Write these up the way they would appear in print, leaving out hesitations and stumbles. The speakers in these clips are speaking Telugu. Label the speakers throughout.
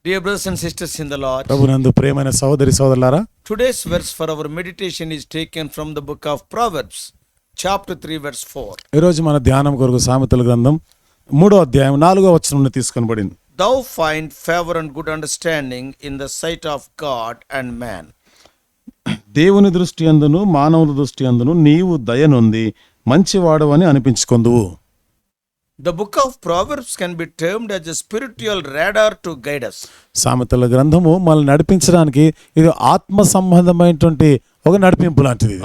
Speaker 1: Dear brothers and sisters in the Lord,
Speaker 2: ప్రభునందు ప్రియమైన సహోదరి సహోదరులారా,
Speaker 1: today's verse for our meditation is taken from the book of Proverbs, chapter 3, verse 4.
Speaker 2: ఈరోజు మన ధ్యానం కొరకు సామెతల గ్రంథం 3వ అధ్యాయం 4వ వచనం నుండి తీసుకొనబడింది.
Speaker 1: Thou find favor and good understanding in the sight of God and man.
Speaker 2: దేవుని దృష్టి యందును మానవుల దృష్టి యందును నీవు దయనొంది మంచివాడవని అనిపించుకొందువు.
Speaker 1: The book of Proverbs can be termed as a spiritual radar to guide us.
Speaker 2: సామెతల గ్రంథము మనల్ని నడిపించడానికి ఇది ఆత్మ సంబంధమైనటువంటి ఒక నడిపింపు లాంటిది.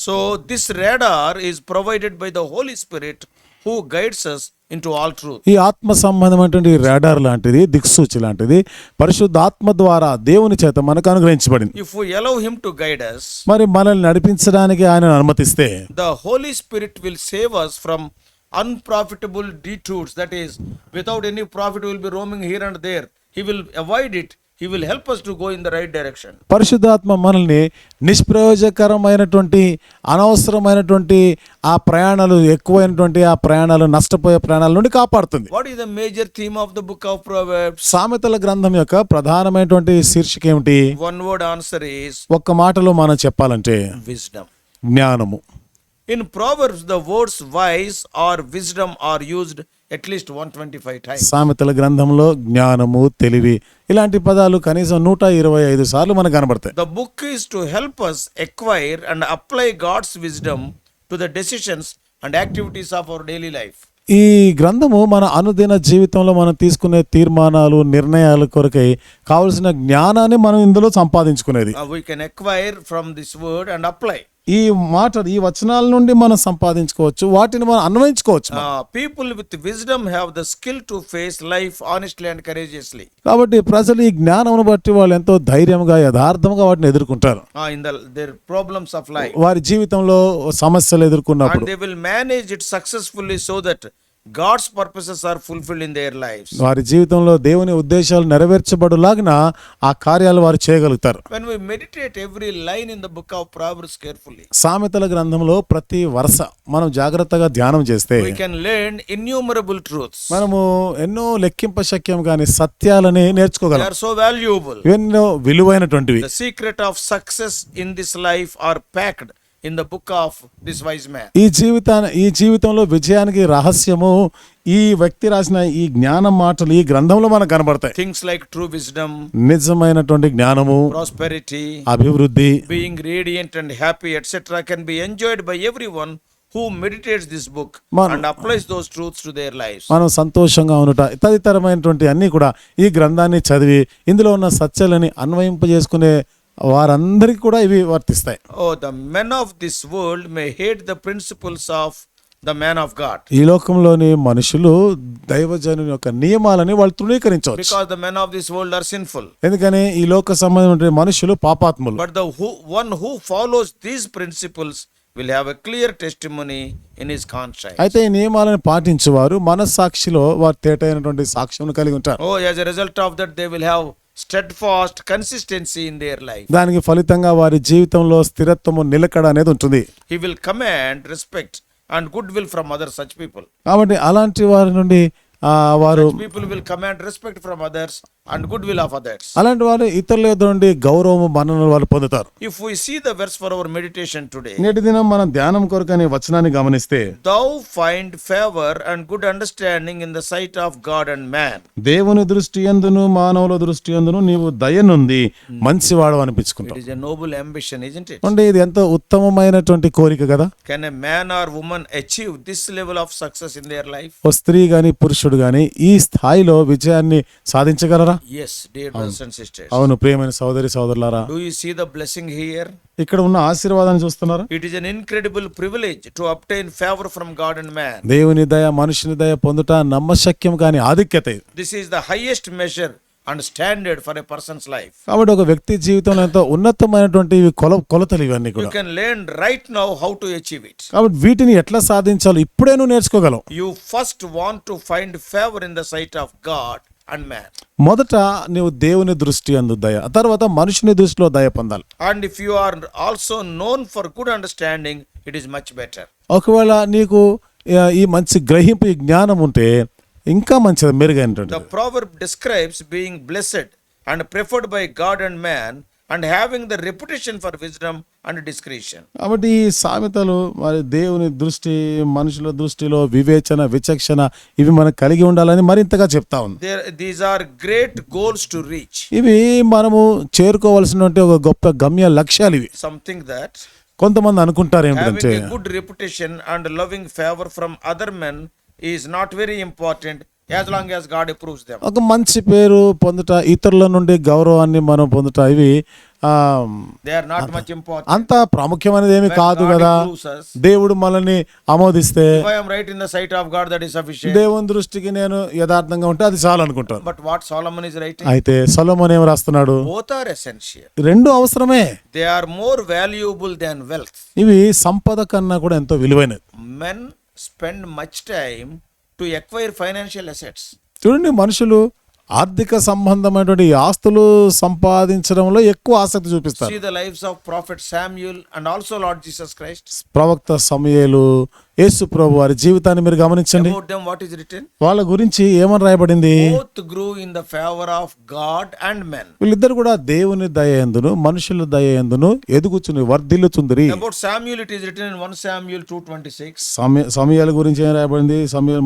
Speaker 1: So this radar is provided by the Holy Spirit who guides us into all truth.
Speaker 2: ఈ ఆత్మ సంబంధమైనటువంటి రాడార్ లాంటిది, దిక్సూచి లాంటిది పరిశుద్ధాత్మ ద్వారా దేవుని చేత మనకు అనుగ్రహించబడింది.
Speaker 1: If we allow him to guide us,
Speaker 2: మరి మనల్ని నడిపించడానికి ఆయన అనుమతిస్తే
Speaker 1: the Holy Spirit will save us from unprofitable detours, that is, without any profit we will be roaming here and there. He will avoid it. He will help us to go in the right direction.
Speaker 2: పరిశుద్ధాత్మ మనల్ని నిష్ప్రయోజకరమైనటువంటి అనవసరమైనటువంటి ఆ ప్రయాణాలు, ఎక్కువైనటువంటి ఆ ప్రయాణాలు, నష్టపోయే ప్రయాణాల నుండి కాపాడుతుంది.
Speaker 1: What is the major theme of the book of Proverbs?
Speaker 2: సామెతల గ్రంథం యొక్క ప్రధానమైనటువంటి శీర్షిక ఏమిటి?
Speaker 1: One word answer is
Speaker 2: ఒక్క మాటలో మనం చెప్పాలంటే
Speaker 1: wisdom.
Speaker 2: జ్ఞానము.
Speaker 1: In Proverbs, the words wise or wisdom are used at least 125 times.
Speaker 2: సామెతల గ్రంథంలో జ్ఞానము, తెలివి ఇలాంటి పదాలు కనీసం 125 సార్లు మనకు కనబడతాయి.
Speaker 1: The book is to help us acquire and apply God's wisdom to the decisions and activities of our daily life.
Speaker 2: ఈ గ్రంథము మన అనుదిన జీవితంలో మనం తీసుకునే తీర్మానాలు, నిర్ణయాల కొరకై కావలసిన జ్ఞానాన్ని మనం ఇందులో సంపాదించుకునేది.
Speaker 1: We can acquire from this word and apply.
Speaker 2: ఈ వచనాల నుండి మనం సంపాదించుకోవచ్చు, వాటిని మనం అన్వయించుకోవచ్చు.
Speaker 1: People with wisdom have the skill to face life honestly and courageously.
Speaker 2: కాబట్టి ప్రజలు ఈ జ్ఞానమును బట్టి వాళ్ళు ఎంతో ధైర్యంగా, యథార్థంగా వాటిని ఎదుర్కొంటారు.
Speaker 1: In their problems of life.
Speaker 2: వారి జీవితంలో సమస్యలు ఎదుర్కొన్నప్పుడు
Speaker 1: And they will manage it successfully so that God's purposes are fulfilled in their lives.
Speaker 2: వారి జీవితంలో దేవుని ఉద్దేశాలు నెరవేర్చబడులాగిన ఆ కార్యాలు వారు చేయగలుగుతారు.
Speaker 1: When we meditate every line in the book of Proverbs carefully,
Speaker 2: సామెతల గ్రంథంలో ప్రతి వరుస మనం జాగ్రత్తగా ధ్యానం చేస్తే
Speaker 1: we can learn innumerable truths.
Speaker 2: మనము ఎన్నో లెక్కింపశక్యం కాని సత్యాలని
Speaker 1: They
Speaker 2: నేర్చుకోగలం.
Speaker 1: are so valuable.
Speaker 2: ఎన్నో విలువైనటువంటివి.
Speaker 1: The secret of success in this life are packed in the book of this wise man.
Speaker 2: ఈ జీవితంలో విజయానికి రహస్యము ఈ వ్యక్తి రాసిన ఈ జ్ఞానం మాటలు ఈ గ్రంథంలో మనకు కనబడతాయి.
Speaker 1: Things like true wisdom,
Speaker 2: నిజమైనటువంటి జ్ఞానము,
Speaker 1: prosperity,
Speaker 2: అభివృద్ధి,
Speaker 1: being radiant and happy, etc. can be enjoyed by everyone who meditates this book and applies those truths to their lives.
Speaker 2: మనం సంతోషంగా ఉండుట తదితరమైనటువంటి అన్ని కూడా ఈ గ్రంథాన్ని చదివి ఇందులో ఉన్న సత్యాలని అన్వయింపజేసుకునే వారందరికీ కూడా ఇవి వర్తిస్తాయి.
Speaker 1: Oh, the men of this world may hate the principles of the man of God.
Speaker 2: ఈ లోకంలోని మనుషులు దైవజనుని యొక్క నియమాలని వాళ్ళు తృణీకరించవచ్చు.
Speaker 1: Because the men of this world are sinful.
Speaker 2: ఎందుకని ఈ లోక సంబంధమైన మనుషులు పాపాత్ములు.
Speaker 1: But the one who follows these principles will have a clear testimony in his conscience.
Speaker 2: అయితే ఈ నియమాలను పాటించువారు మనస్సాక్షిలో వారు తేటైనటువంటి సాక్ష్యం కలిగి ఉంటారు.
Speaker 1: Oh, as a result of that they will have steadfast consistency in their life.
Speaker 2: దానికి ఫలితంగా వారి జీవితంలో స్థిరత్వము, నిలకడ అనేది ఉంటుంది.
Speaker 1: He will command respect and goodwill from other such people.
Speaker 2: కాబట్టి అలాంటి వారి నుండి వారు
Speaker 1: Such people will command respect from others and goodwill of others.
Speaker 2: అలాంటి వారు ఇతరుల యొద్ద నుండి గౌరవము, మన్ననలు వారు పొందుతారు.
Speaker 1: If we see the verse for our meditation today,
Speaker 2: నేటి దినం మనం ధ్యానం కొరకు అనే వచనాన్ని గమనిస్తే,
Speaker 1: thou find favor and good understanding in the sight of God and man.
Speaker 2: దేవుని దృష్టి యందును మానవుల దృష్టి యందును నీవు దయనుంది మంచివాడు అనిపించుకుంటావు.
Speaker 1: It is a noble ambition, isn't it?
Speaker 2: అంటే ఇది ఎంతో ఉత్తమమైనటువంటి కోరిక కదా.
Speaker 1: Can a man or woman achieve this level of success in their life?
Speaker 2: ఓ స్త్రీ గాని పురుషుడు గాని ఈ స్థాయిలో విజయాన్ని సాధించగలరా?
Speaker 1: Yes, dear brothers and sisters.
Speaker 2: అవును ప్రియమైన సోదరి సోదరులారా,
Speaker 1: Do you see the blessing here?
Speaker 2: ఇక్కడ ఉన్న ఆశీర్వాదాన్ని చూస్తున్నారా?
Speaker 1: It is an incredible privilege to obtain favor from God and man.
Speaker 2: దేవుని దయ, మనుషుని దయ పొందుట నమ్మశక్యం కాని ఆధిక్యత ఇది.
Speaker 1: This is the highest measure and standard for a person's life.
Speaker 2: కాబట్టి ఒక వ్యక్తి జీవితంలో ఎంతో ఉన్నతమైనటువంటి కొలతలు ఇవన్నీ
Speaker 1: You
Speaker 2: కూడా.
Speaker 1: can learn right now how to achieve it.
Speaker 2: కాబట్టి వీటిని ఎట్లా సాధించాలో ఇప్పుడే నువ్వు నేర్చుకోగలవు.
Speaker 1: You first want to find favor in the sight of God and man.
Speaker 2: మొదట నువ్వు దేవుని దృష్టి యందు దయ, తర్వాత మనుషుని దృష్టిలో దయ పొందాలి.
Speaker 1: And if you are also known for good understanding, it is much better.
Speaker 2: ఒకవేళ నీకు ఈ మంచి గ్రహింపు, ఈ జ్ఞానం ఉంటే ఇంకా మంచిది, మెరుగైనటువంటి.
Speaker 1: The proverb describes being blessed and preferred by God and man, and having the reputation for wisdom and discretion.
Speaker 2: కాబట్టి ఈ సామెతలు మరి దేవుని దృష్టి, మనుషుల దృష్టిలో వివేచన, విచక్షణ ఇవి మనం కలిగి ఉండాలని మరింతగా చెప్తా ఉంది.
Speaker 1: These are great goals to reach.
Speaker 2: ఇవి మనము చేరుకోవాల్సినటువంటి ఒక గొప్ప గమ్య లక్ష్యాలు ఇవి.
Speaker 1: Something that
Speaker 2: కొంతమంది అనుకుంటారు ఏమిటంటే
Speaker 1: having a good reputation and loving favor from other men is not very important as long as God approves them.
Speaker 2: ఒక మంచి పేరు పొందుట, ఇతరుల నుండి గౌరవాన్ని మనం పొందుట ఇవి
Speaker 1: They are not much important.
Speaker 2: అంత ప్రాముఖ్యమైనది ఏమి
Speaker 1: When
Speaker 2: కాదు
Speaker 1: God
Speaker 2: కదా.
Speaker 1: approves us,
Speaker 2: దేవుడు మనల్ని ఆమోదిస్తే
Speaker 1: if I am right in the sight of God, that is sufficient.
Speaker 2: దేవుని దృష్టికి నేను యథార్థంగా ఉంటే అది చాలు అనుకుంటాను.
Speaker 1: But what Solomon is writing,
Speaker 2: అయితే సొలొమోను ఏం రాస్తున్నాడు?
Speaker 1: both are essential.
Speaker 2: రెండు అవసరమే.
Speaker 1: They are more valuable than wealth.
Speaker 2: ఇవి సంపద కన్నా కూడా ఎంతో విలువైనది.
Speaker 1: Men spend much time to acquire financial assets.
Speaker 2: చూడండి, మనుషులు ఆర్థిక సంబంధమైనటువంటి ఈ ఆస్తులు సంపాదించడంలో ఎక్కువ ఆసక్తి చూపిస్తారు.
Speaker 1: See the lives of Prophet Samuel and also Lord Jesus Christ.
Speaker 2: ప్రవక్త సమూయేలు, యేసు ప్రభు వారి జీవితాన్ని మీరు గమనించండి.
Speaker 1: About them, what is written?
Speaker 2: వాళ్ళ గురించి ఏమని రాయబడింది?
Speaker 1: Both grew in the favor of God and men.
Speaker 2: వీళ్ళిద్దరు కూడా దేవుని దయయందును మనుషుల దయయందును ఎదుగుచుని వర్ధిల్లుచుందిరి.
Speaker 1: About Samuel, it is written in 1 Samuel 2:26.
Speaker 2: సమూయేలు గురించి ఏం రాయబడింది?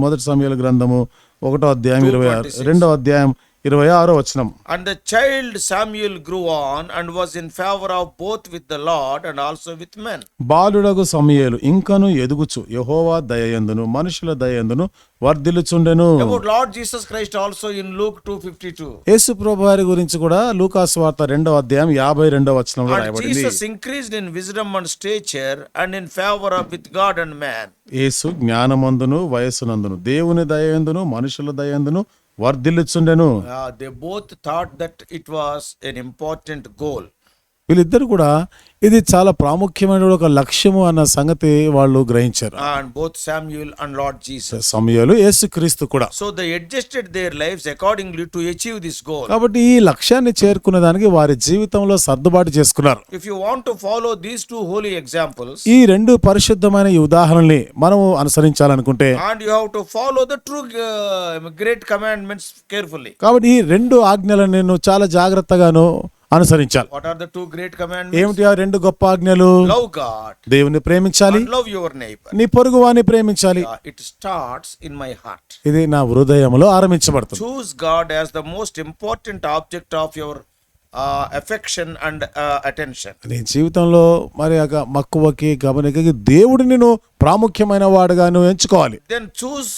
Speaker 2: మొదటి సమూయేలు గ్రంథము 1వ అధ్యాయం 26, 2వ అధ్యాయం 26వ వచనం.
Speaker 1: And the child Samuel grew on and was in favor of both with the Lord and also with men.
Speaker 2: బాలుడగు సమూయేలు ఇంకను ఎదుగుచు యెహోవా దయయందును మనుషుల దయయందును వర్ధిల్లుచుండెను.
Speaker 1: About Lord Jesus Christ also in Luke 2:52.
Speaker 2: యేసు ప్రభు వారి గురించి కూడా లూకా సువార్త 2వ అధ్యాయం 52వ వచనంలో
Speaker 1: And
Speaker 2: రాయబడింది.
Speaker 1: Jesus increased in wisdom and stature and in favor of with God and man.
Speaker 2: యేసు జ్ఞానమందును వయస్సునందును దేవుని దయయందును మనుషుల దయయందును వర్ధిల్లుచుండెను.
Speaker 1: They both thought that it was an important goal.
Speaker 2: వీళ్ళిద్దరు కూడా ఇది చాలా ప్రాముఖ్యమైన ఒక లక్ష్యము అన్న సంగతి వాళ్ళు గ్రహించారు.
Speaker 1: And both Samuel and Lord Jesus.
Speaker 2: సమూయేలు, యేసుక్రీస్తు కూడా.
Speaker 1: So they adjusted their lives accordingly to achieve this goal.
Speaker 2: కాబట్టి ఈ లక్ష్యాన్ని చేరుకునే దానికి వారి జీవితంలో సర్దుబాటు చేసుకున్నారు.
Speaker 1: If you want to follow these two holy examples,
Speaker 2: ఈ రెండు పరిశుద్ధమైన ఈ ఉదాహరణల్ని మనము అనుసరించాలనుకుంటే
Speaker 1: and you have to follow the true great commandments carefully.
Speaker 2: కాబట్టి ఈ రెండు ఆజ్ఞలను నేను చాలా జాగ్రత్తగాను అనుసరించాలి.
Speaker 1: What are the two great commandments?
Speaker 2: ఏమిటి ఆ రెండు గొప్ప ఆజ్ఞలు?
Speaker 1: Love God
Speaker 2: దేవుని ప్రేమించాలి,
Speaker 1: and love your neighbor.
Speaker 2: నీ పొరుగువాని ప్రేమించాలి.
Speaker 1: It starts in my heart.
Speaker 2: ఇది నా హృదయంలో ఆరంభించబడుతుంది.
Speaker 1: Choose God as the most important object of your affection and attention.
Speaker 2: నీ జీవితంలో మరి మక్కువకి గమనికకి దేవుడిని నువ్వు ప్రాముఖ్యమైన వాడుగా నువ్వు ఎంచుకోవాలి.
Speaker 1: Then choose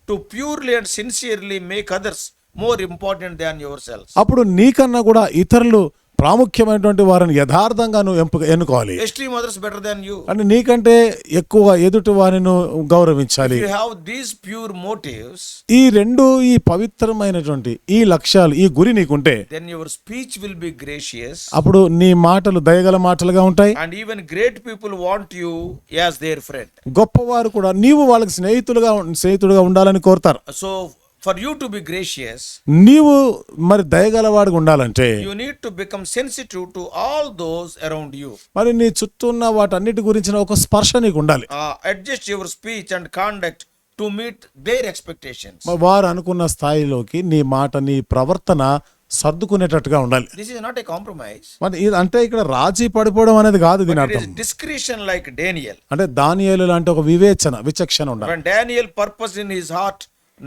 Speaker 1: to purely and sincerely make others more important than yourselves.
Speaker 2: అప్పుడు నీకన్నా కూడా ఇతరులు ప్రాముఖ్యమైనటువంటి వారిని యథార్థంగా నువ్వు ఎన్నుకోవాలి.
Speaker 1: Esteem others better than you.
Speaker 2: అంటే నీకంటే ఎక్కువ ఎదుటి వారిని నువ్వు గౌరవించాలి.
Speaker 1: If you have these pure motives,
Speaker 2: ఈ రెండు ఈ పవిత్రమైనటువంటి ఈ లక్ష్యాలు ఈ గురి నీకుంటే
Speaker 1: then your speech will be gracious.
Speaker 2: అప్పుడు నీ మాటలు దయగల మాటలుగా ఉంటాయి.
Speaker 1: And even great people want you as their friend.
Speaker 2: గొప్పవారు కూడా నీవు వాళ్ళకి స్నేహితుడుగా ఉండాలని కోరుతారు.
Speaker 1: So for you to be gracious,
Speaker 2: నీవు మరి దయగలవాడుగా ఉండాలంటే
Speaker 1: you need to become sensitive to all those around you.
Speaker 2: మరి నీ చుట్టూ ఉన్న వాటన్నిటి గురించిన ఒక స్పర్శ నీకు ఉండాలి.
Speaker 1: Adjust your speech and conduct to meet their expectations.
Speaker 2: వారు అనుకున్న స్థాయిలోకి నీ మాట నీ ప్రవర్తన సర్దుకునేటట్టుగా ఉండాలి.
Speaker 1: This is not a compromise.
Speaker 2: మరి ఇది అంటే ఇక్కడ రాజీ పడిపోవడం అనేది కాదు దీని
Speaker 1: It is
Speaker 2: అర్థం.
Speaker 1: discretion like Daniel.
Speaker 2: అంటే దానియేలు లాంటి ఒక విచక్షణ ఉండాలి.
Speaker 1: When Daniel purposed in his heart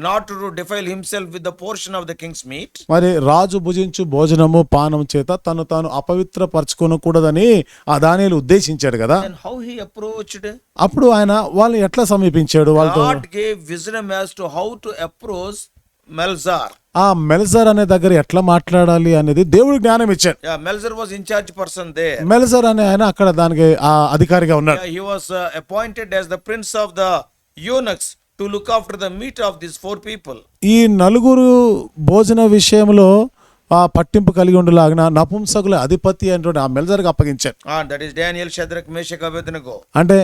Speaker 1: not to defile himself with the portion of the king's meat,
Speaker 2: మరి రాజు భుజించు భోజనము పానం చేత తను తాను అపవిత్రపరచుకోనకూడదని ఆ దానియేలు ఉద్దేశించాడు కదా.
Speaker 1: then how he approached?
Speaker 2: అప్పుడు ఆయన వాళ్ళని ఎట్లా సమీపించాడు? వాళ్ళతో
Speaker 1: God gave wisdom as to how to approach Melzar.
Speaker 2: ఆ మెల్జర్ అనే దగ్గర ఎట్లా మాట్లాడాలి అనేది దేవుడు జ్ఞానం ఇచ్చాడు.
Speaker 1: Yeah, Melzar was in charge person there.
Speaker 2: మెల్జర్ అనే ఆయన అక్కడ దానికి ఆ అధికారిగా ఉన్నాడు.
Speaker 1: Yeah, he was appointed as the prince of the eunuchs to look after the meat of these 4 people.
Speaker 2: ఈ నలుగురు భోజన విషయంలో ఆ పట్టింపు కలిగి ఉండలాగిన నపుంసకుల అధిపతి అనేటువంటి ఆ మెల్జర్కి అప్పగించారు.
Speaker 1: That is Daniel, Shadrach, Meshach, Abednego.
Speaker 2: అంటే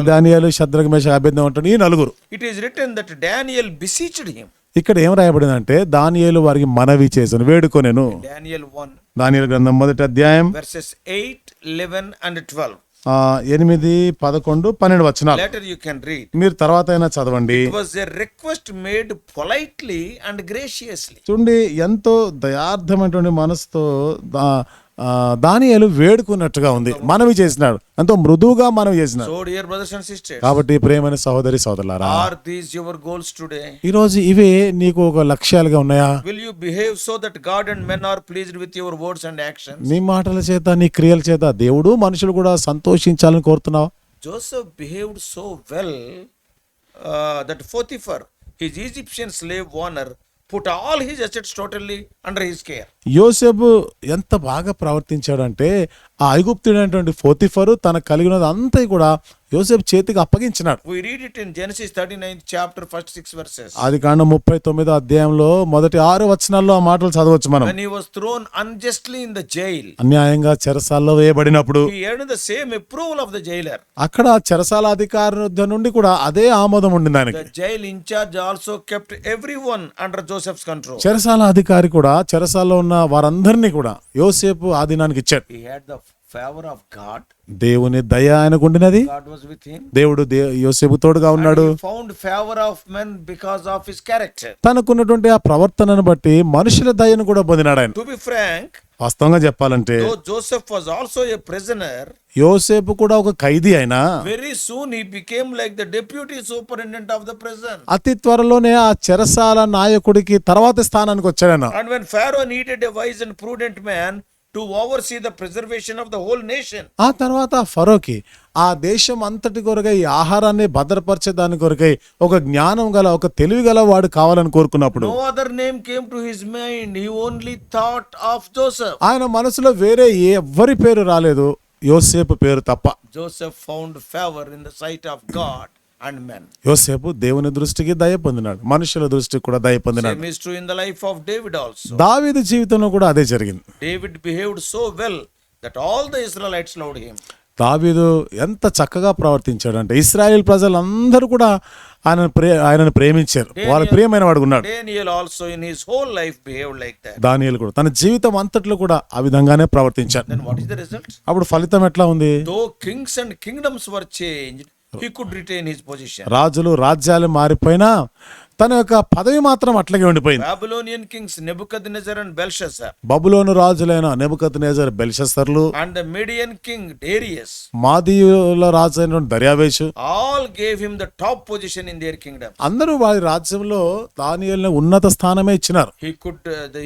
Speaker 2: దానియేలు, షద్రక్, మేషక్, అబేద్నెగో అంటాడు ఈ నలుగురు.
Speaker 1: It is written that Daniel beseeched him.
Speaker 2: ఇక్కడ ఏం రాయబడిందంటే దానియేలు వారికి మనవి చేశాను, వేడుకొనెను.
Speaker 1: Daniel 1
Speaker 2: దానియేలు గ్రంథం 1వ అధ్యాయం
Speaker 1: verses 8, 11 and 12.
Speaker 2: 8, 11, 12 వచనాలు
Speaker 1: Later you can read.
Speaker 2: మీరు తర్వాత అయినా చదవండి.
Speaker 1: It was a request made politely and graciously.
Speaker 2: చూడండి ఎంతో దయార్థమైనటువంటి మనసుతో దానియేలు వేడుకున్నట్టుగా ఉంది, మనవి చేసినాడు, ఎంతో మృదువుగా మనవి చేసినాడు.
Speaker 1: So dear brothers and sisters,
Speaker 2: కాబట్టి ప్రేమైన సహోదరి సోదరులారా,
Speaker 1: are these your goals today?
Speaker 2: ఈ రోజు ఇవే నీకు ఒక లక్ష్యాలుగా ఉన్నాయా?
Speaker 1: Will you behave so that God and men are pleased with your words and actions?
Speaker 2: నీ మాటల చేత నీ క్రియల చేత దేవుడు మనుషులు కూడా సంతోషించాలని కోరుతున్నావా?
Speaker 1: Joseph behaved so well that Potiphar, his Egyptian slave owner, put all his assets totally under his care.
Speaker 2: యోసేపు ఎంత బాగా ప్రవర్తించాడంటే ఆ ఐగుప్తుడైనటువంటి పోతిఫరు తన కలిగినది అంతా కూడా యోసేపు చేతికి అప్పగించినాడు.
Speaker 1: We read it in Genesis 39th chapter first 6 verses.
Speaker 2: ఆదికాండం 39వ అధ్యాయంలో మొదటి 6 వచనాల్లో ఆ మాటలు చదవచ్చు మనం.
Speaker 1: When he was thrown unjustly in the jail,
Speaker 2: అన్యాయంగా చెరసాల్లో వేయబడినప్పుడు
Speaker 1: he earned the same approval of the jailer.
Speaker 2: అక్కడ చెరసాల అధికారి నుండి కూడా అదే ఆమోదం ఉండింది ఆయనకి.
Speaker 1: The jail in charge also kept everyone under Joseph's control.
Speaker 2: చెరసాల అధికారి కూడా చెరసాల్లో ఉన్న వారందరినీ కూడా యోసేపు ఆధీనానికి ఇచ్చాడు.
Speaker 1: He had the favor of God.
Speaker 2: దేవుని దయ ఆయనకు ఉండినది.
Speaker 1: God was with him.
Speaker 2: దేవుడు యోసేపు తోడుగా ఉన్నాడు.
Speaker 1: And he found favor of men because of his character.
Speaker 2: తనకున్నటువంటి ఆ ప్రవర్తనను బట్టి మనుషుల దయను కూడా పొందినాడు ఆయన.
Speaker 1: To be frank,
Speaker 2: వాస్తవంగా చెప్పాలంటే
Speaker 1: though Joseph was also a prisoner,
Speaker 2: యోసేపు కూడా ఒక ఖైదీ అయినా
Speaker 1: very soon he became like the deputy superintendent of the prison.
Speaker 2: అతి త్వరలోనే ఆ చెరసాల నాయకుడికి తర్వాతి స్థానానికి వచ్చాడు.
Speaker 1: And when Pharaoh needed a wise and prudent man to oversee the preservation of the whole nation,
Speaker 2: ఆ తర్వాత ఫరోకి ఆ దేశం అంతటి కొరకై ఈ ఆహారాన్ని భద్రపరిచే దాని కొరకై ఒక జ్ఞానం గల ఒక తెలివి గల వాడు కావాలని కోరుకున్నప్పుడు
Speaker 1: no other name came to his mind. He only thought of Joseph.
Speaker 2: ఆయన మనసులో వేరే ఎవ్వరి పేరు రాలేదు, యోసేపు పేరు తప్ప.
Speaker 1: Joseph found favor in the sight of God and men.
Speaker 2: యోసేపు దేవుని దృష్టికి దయ పొందినాడు, మనుషుల దృష్టికి కూడా దయ పొందినాడు.
Speaker 1: Same is true in the life of David also.
Speaker 2: దావీదు జీవితంలో కూడా అదే జరిగింది.
Speaker 1: David behaved so well that all the Israelites loved him.
Speaker 2: దావీదు ఎంత చక్కగా ప్రవర్తించాడంటే ఇశ్రాయేల్ ప్రజలందరూ కూడా ఆయనను ప్రేమించారు, వాళ్ళ ప్రియమైన వాడు ఉన్నాడు.
Speaker 1: Daniel also in his whole life behaved like that.
Speaker 2: దానియేలు కూడా తన జీవితం అంతట్లో కూడా ఆ విధంగానే ప్రవర్తించాడు.
Speaker 1: Then what is the result?
Speaker 2: అప్పుడు ఫలితం ఎట్లా ఉంది?
Speaker 1: Though kings and kingdoms were changed, he could retain his position.
Speaker 2: రాజులు రాజ్యాలు మారిపోయినా తన యొక్క పదవి మాత్రం అట్లాగే ఉండిపోయింది.
Speaker 1: Babylonian kings Nebuchadnezzar and Belshazzar,
Speaker 2: బబులోను రాజులైన నెబుకద్నెజర్, బెల్షస్సర్లు,
Speaker 1: and the Median king Darius,
Speaker 2: మాదీయుల రాజు అయిన దర్యావేషు
Speaker 1: all gave him the top position in their kingdom.
Speaker 2: అందరూ వారి రాజ్యంలో దానియేలును ఉన్నత స్థానమే ఇచ్చినారు.
Speaker 1: He could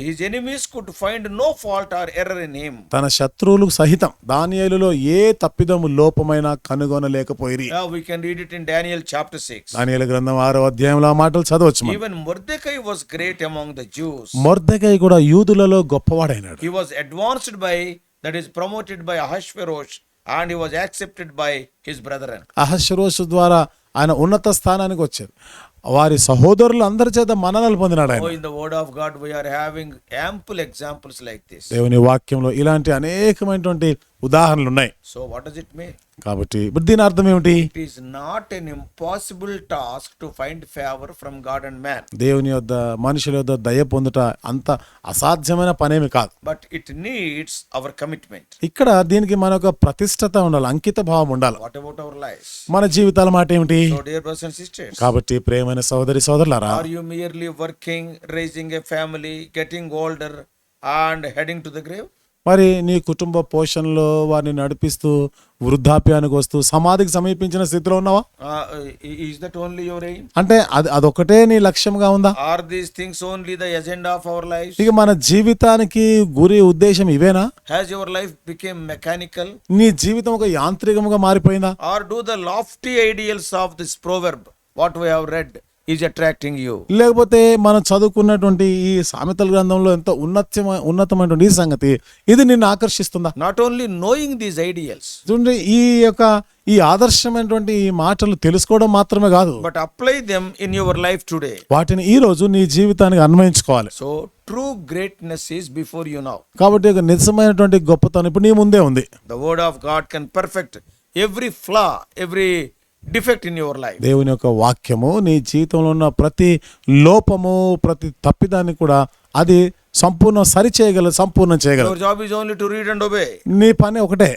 Speaker 1: his enemies could find no fault or error in him.
Speaker 2: తన శత్రువులు సహితం దానియేలులో ఏ తప్పిదము లోపమైనా కనుగొనలేకపోయిరి.
Speaker 1: We can read it in Daniel chapter 6.
Speaker 2: దానియేలు గ్రంథం 6వ అధ్యాయంలో ఆ మాటలు చదవచ్చు.
Speaker 1: Even Mordecai was great among the Jews.
Speaker 2: Mordecai కూడా యూదులలో గొప్పవాడైనాడు.
Speaker 1: He was advanced by, that is promoted by Ahasuerus, and he was accepted by his brethren.
Speaker 2: అహష్వేరోషు ద్వారా ఆయన ఉన్నత స్థానానికి వచ్చారు. వారి సహోదరులు అందరి చేత మన్ననలు పొందినాడు ఆయన.
Speaker 1: In the word of God we are having ample examples like this.
Speaker 2: దేవుని వాక్యంలో ఇలాంటి అనేకమైనటువంటి ఉదాహరణలు ఉన్నాయి.
Speaker 1: So what does it mean?
Speaker 2: కాబట్టి ఇప్పుడు దీని అర్థం ఏమిటి?
Speaker 1: It is not an impossible task to find favor from God and man.
Speaker 2: దేవుని యొద్ద మనుషుల యొద్ద దయ పొందుట అంత అసాధ్యమైన పనేమి కాదు.
Speaker 1: But it needs our commitment.
Speaker 2: ఇక్కడ దీనికి మన యొక్క ప్రతిష్టత ఉండాలి, అంకిత భావం ఉండాలి.
Speaker 1: What about our lives?
Speaker 2: మన జీవితాల మాట ఏమిటి?
Speaker 1: So dear brothers and sisters,
Speaker 2: కాబట్టి ప్రియమైన సోదరి సోదరులారా,
Speaker 1: are you merely working, raising a family, getting older and heading to the grave?
Speaker 2: మరి నీ కుటుంబ పోషణలో వారిని నడిపిస్తూ వృద్ధాప్యానికి వస్తూ సమాధికి సమీపించిన స్థితిలో ఉన్నావా?
Speaker 1: Is that only your aim?
Speaker 2: అంటే అదొకటే నీ లక్ష్యంగా ఉందా?
Speaker 1: Are these things only the agenda of our lives?
Speaker 2: ఇక మన జీవితానికి గురి ఉద్దేశం ఇవేనా?
Speaker 1: Has your life become mechanical?
Speaker 2: నీ జీవితం ఒక యాంత్రికముగా మారిపోయిందా?
Speaker 1: Or do the lofty ideals of this proverb, what we have read, is attracting you?
Speaker 2: లేకపోతే మనం చదువుకున్నటువంటి ఈ సామెతల గ్రంథంలో ఎంతో ఉన్నతమైనటువంటి ఈ సంగతి ఇది నిన్ను ఆకర్షిస్తుందా?
Speaker 1: Not only knowing these ideals,
Speaker 2: చూడండి, ఈ ఆదర్శమైనటువంటి ఈ మాటలు తెలుసుకోవడం మాత్రమే కాదు,
Speaker 1: but apply them in your life today.
Speaker 2: వాటిని ఈ రోజు నీ జీవితానికి అన్వయించుకోవాలి.
Speaker 1: So true greatness is before you now.
Speaker 2: కాబట్టి ఒక నిజమైనటువంటి గొప్పతనం ఇప్పుడు నీ ముందే ఉంది.
Speaker 1: The word of God can perfect every flaw, every defect in your life.
Speaker 2: దేవుని యొక్క వాక్యము నీ జీవితంలో ఉన్న ప్రతి లోపము, ప్రతి తప్పిదాన్ని కూడా అది సంపూర్ణ సరి చేయగలదు, సంపూర్ణం చేయగలదు.
Speaker 1: Your job is only to read and obey.
Speaker 2: నీ పని ఒకటే,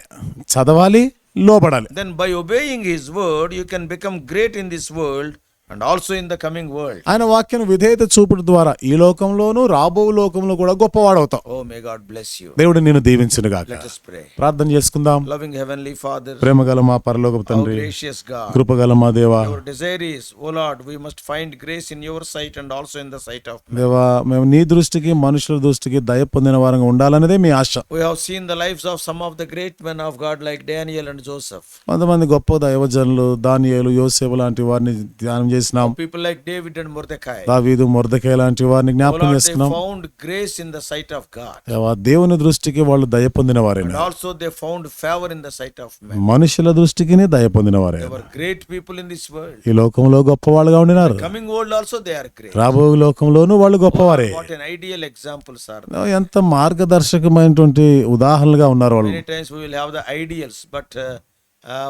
Speaker 2: చదవాలి, లోబడాలి.
Speaker 1: Then by obeying his word, you can become great in this world and also in the coming world.
Speaker 2: ఆయన వాక్యం విధేయత చూపుట ద్వారా ఈ లోకంలోను రాబో లోకంలో కూడా గొప్పవాడవుతావు.
Speaker 1: Oh, may God bless you.
Speaker 2: దేవుడు నిన్ను దీవించును గాక.
Speaker 1: Let us pray.
Speaker 2: ప్రార్థన చేసుకుందాం.
Speaker 1: Loving heavenly Father,
Speaker 2: ప్రేమగల మా పరలోకపు
Speaker 1: our
Speaker 2: తండ్రి,
Speaker 1: gracious God,
Speaker 2: కృపగల మా దేవా,
Speaker 1: our desire is, oh Lord, we must find grace in your sight and also in the sight of men.
Speaker 2: దేవా మేము నీ దృష్టికి మనుషుల దృష్టికి దయ పొందిన వారంగా ఉండాలనేదే మీ ఆశ.
Speaker 1: We have seen the lives of some of the great men of God like Daniel and Joseph.
Speaker 2: కొంతమంది గొప్ప దైవజనులు దానియేలు, యోసేపు లాంటి వారిని ధ్యానం చేసినాం.
Speaker 1: People like David and Mordecai.
Speaker 2: దావీదు, మొర్దెకై లాంటి వారిని
Speaker 1: Oh
Speaker 2: జ్ఞాపకం
Speaker 1: Lord, they
Speaker 2: చేసుకున్నాం.
Speaker 1: found grace in the sight of God.
Speaker 2: దేవా దేవుని దృష్టికి వాళ్ళు దయ పొందిన వారే,
Speaker 1: And also they found favor in the sight of men.
Speaker 2: మనుషుల దృష్టికి దయ పొందిన వారే.
Speaker 1: They were great people in this world.
Speaker 2: ఈ లోకంలో గొప్పవాళ్ళుగా ఉండినారు.
Speaker 1: Coming world also they are great.
Speaker 2: రాబో లోకంలోనూ వాళ్ళు గొప్పవారే.
Speaker 1: What an ideal examples are.
Speaker 2: ఎంత మార్గదర్శకమైనటువంటి ఉదాహరణలుగా ఉన్నారు వాళ్ళు.
Speaker 1: Many times we will have the ideals, but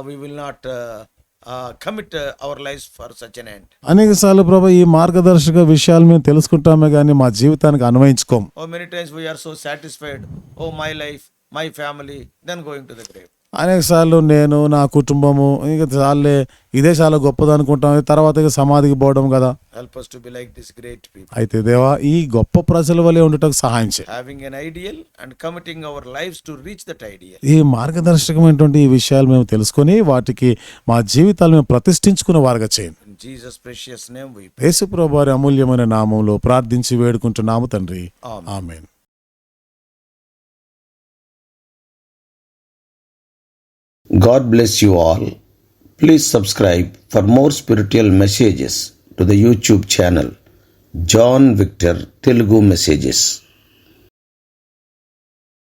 Speaker 1: we will not commit our lives for such an end.
Speaker 2: అనేక సార్లు ప్రభు ఈ మార్గదర్శక విషయాలు మేము తెలుసుకుంటామే కానీ మా జీవితానికి అన్వయించుకోం.
Speaker 1: Oh, many times we are so satisfied. Oh, my life, my family, then going to the grave.
Speaker 2: అనేక సార్లు నేను, నా కుటుంబము, ఇంకా చాలే ఇదే చాలా గొప్పది అనుకుంటాం. తర్వాత ఇక సమాధికి పోవడం కదా.
Speaker 1: Help us to be like these great people.
Speaker 2: అయితే దేవా ఈ గొప్ప ప్రజల వలె ఉండటకు సహాయం చేయి.
Speaker 1: Having an ideal and committing our lives to reach that ideal.
Speaker 2: ఈ మార్గదర్శకమైనటువంటి ఈ విషయాలు మేము తెలుసుకొని వాటికి మా జీవితాలు మేము ప్రతిష్ఠించుకున్న వారుగా చేయండి.
Speaker 1: In Jesus' precious name we pray.
Speaker 2: యేసు ప్రభువు వారి అమూల్యమైన నామంలో ప్రార్థించి వేడుకుంటున్నాము తండ్రి.
Speaker 1: Amen.
Speaker 2: Amen.
Speaker 3: God bless you all. Please subscribe for more spiritual messages to the YouTube channel John Victor Telugu Messages.